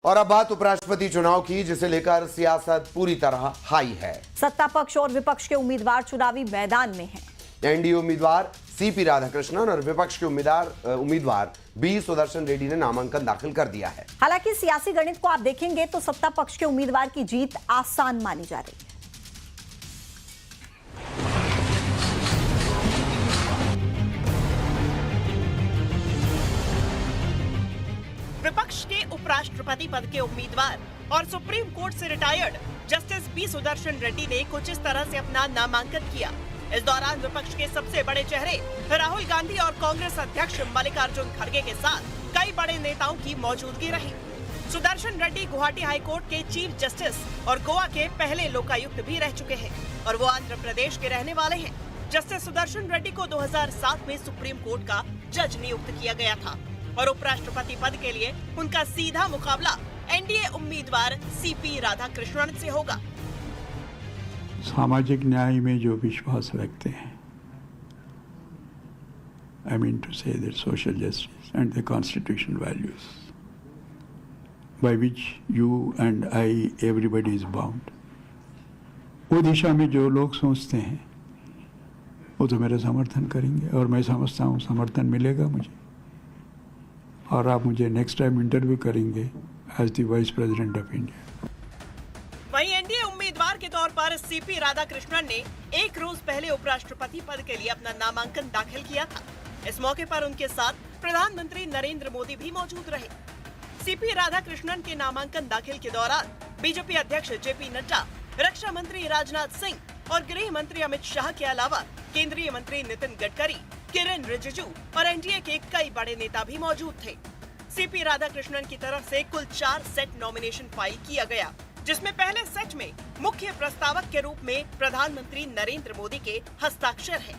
और अब बात उपराष्ट्रपति चुनाव की, जिसे लेकर सियासत पूरी तरह हाई है। सत्ता पक्ष और विपक्ष के उम्मीदवार चुनावी मैदान में हैं। एनडीए उम्मीदवार सीपी राधाकृष्णन और विपक्ष के उम्मीदवार बी सुदर्शन रेड्डी ने नामांकन दाखिल कर दिया है। हालांकि सियासी गणित को आप देखेंगे तो सत्ता पक्ष के उम्मीदवार की जीत आसान मानी जा रही है। विपक्ष के उपराष्ट्रपति पद के उम्मीदवार और सुप्रीम कोर्ट से retired justice B Sudarshan Reddy ने कुछ इस तरह से अपना नामांकन किया। इस दौरान विपक्ष के सबसे बड़े चेहरे राहुल गांधी और कांग्रेस अध्यक्ष मल्लिकार्जुन खड़गे के साथ कई बड़े नेताओं की मौजूदगी रही। सुदर्शन रेड्डी गुवाहाटी हाईकोर्ट के चीफ जस्टिस और गोवा के पहले लोकायुक्त भी रह चुके हैं और वो आंध्र प्रदेश के रहने वाले हैं। जस्टिस सुदर्शन रेड्डी को 2007 में सुप्रीम कोर्ट का जज नियुक्त किया गया था और उपराष्ट्रपति पद के लिए उनका सीधा मुकाबला एनडीए उम्मीदवार सीपी राधाकृष्णन से होगा। सामाजिक न्याय में जो विश्वास रखते हैं, I mean to say that social justice and the constitutional values by which you and I, everybody is bound, वो दिशा में जो लोग सोचते हैं वो तो मेरा समर्थन करेंगे और मैं समझता हूँ समर्थन मिलेगा मुझे, और आप मुझे नेक्स्ट टाइम इंटरव्यू करेंगे as the vice president of India. वहीं एनडीए उम्मीदवार के तौर पर सीपी राधाकृष्णन ने एक रोज पहले उपराष्ट्रपति पद के लिए अपना नामांकन दाखिल किया था। इस मौके पर उनके साथ प्रधानमंत्री नरेंद्र मोदी भी मौजूद रहे। सीपी राधाकृष्णन के नामांकन दाखिल के दौरान बीजेपी अध्यक्ष जेपी नड्डा, रक्षा मंत्री राजनाथ सिंह और गृह मंत्री अमित शाह के अलावा केंद्रीय मंत्री नितिन गडकरी, किरेन रिजिजू और एनडीए के कई बड़े नेता भी मौजूद थे। सीपी राधाकृष्णन की तरफ से कुल 4 सेट नॉमिनेशन फाइल किया गया, जिसमें पहले सेट में मुख्य प्रस्तावक के रूप में प्रधानमंत्री नरेंद्र मोदी के हस्ताक्षर हैं।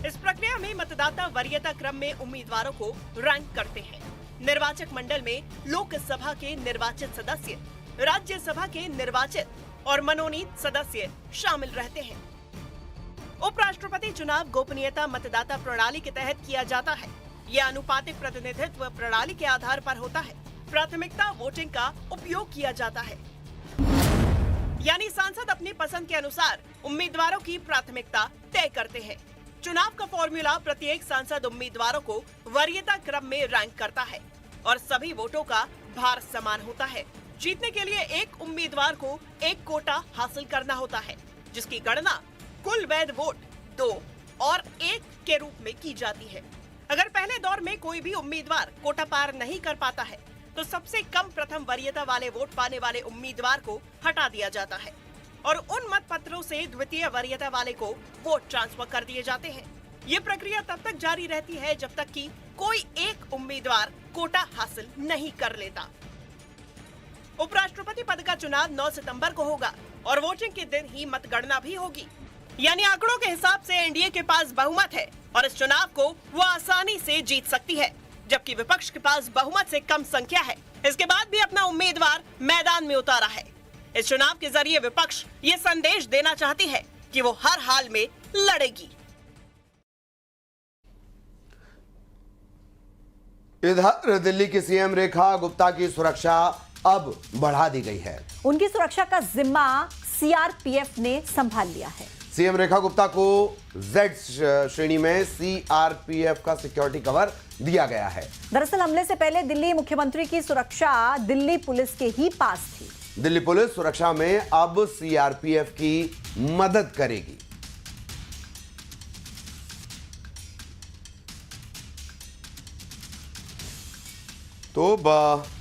इस प्रक्रिया में मतदाता वरीयता क्रम में उम्मीदवारों को रैंक करते हैं। निर्वाचक मंडल में लोकसभा के निर्वाचित सदस्य, राज्यसभा के निर्वाचित और मनोनीत सदस्य शामिल रहते हैं। उपराष्ट्रपति चुनाव गोपनीयता मतदाता प्रणाली के तहत किया जाता है। यह अनुपातिक प्रतिनिधित्व प्रणाली के आधार पर होता है। प्राथमिकता वोटिंग का उपयोग किया जाता है, यानी सांसद अपनी पसंद के अनुसार उम्मीदवारों की प्राथमिकता तय करते हैं। चुनाव का फॉर्मूला प्रत्येक सांसद उम्मीदवारों को वरीयता क्रम में रैंक करता है और सभी वोटों का भार समान होता है। जीतने के लिए एक उम्मीदवार को एक कोटा हासिल करना होता है, जिसकी गणना कुल वैध वोट 2 और 1 के रूप में की जाती है। अगर पहले दौर में कोई भी उम्मीदवार कोटा पार नहीं कर पाता है तो सबसे कम प्रथम वरीयता वाले वोट पाने वाले उम्मीदवार को हटा दिया जाता है और उन मत पत्रों से द्वितीय वरीयता वाले को वोट ट्रांसफर कर दिए जाते हैं। ये प्रक्रिया तब तक जारी रहती है जब तक कि कोई एक उम्मीदवार कोटा हासिल नहीं कर लेता। उपराष्ट्रपति पद का चुनाव 9 सितंबर को होगा और वोटिंग के दिन ही मतगणना भी होगी, यानी आंकड़ों के हिसाब से एनडीए के पास बहुमत है और इस चुनाव को वो आसानी से जीत सकती है, जबकि विपक्ष के पास बहुमत से कम संख्या है। इसके बाद भी अपना उम्मीदवार मैदान में उतारा है। इस चुनाव के जरिए विपक्ष ये संदेश देना चाहती है कि वो हर हाल में लड़ेगी। इधर दिल्ली की सीएम रेखा गुप्ता की सुरक्षा अब बढ़ा दी गई है। उनकी सुरक्षा का जिम्मा सीआरपीएफ ने संभाल लिया है। सीएम रेखा गुप्ता को जेड श्रेणी में सीआरपीएफ का सिक्योरिटी कवर दिया गया है। दरअसल हमले से पहले दिल्ली मुख्यमंत्री की सुरक्षा दिल्ली पुलिस के ही पास थी। दिल्ली पुलिस सुरक्षा में अब सीआरपीएफ की मदद करेगी। तो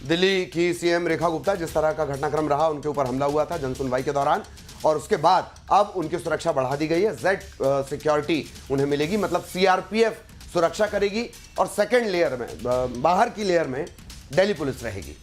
दिल्ली की सीएम रेखा गुप्ता, जिस तरह का घटनाक्रम रहा, उनके ऊपर हमला हुआ था जनसुनवाई के दौरान, और उसके बाद अब उनकी सुरक्षा बढ़ा दी गई है। जेड सिक्योरिटी उन्हें मिलेगी, मतलब सीआरपीएफ सुरक्षा करेगी और सेकंड लेयर में, बाहर की लेयर में दिल्ली पुलिस रहेगी।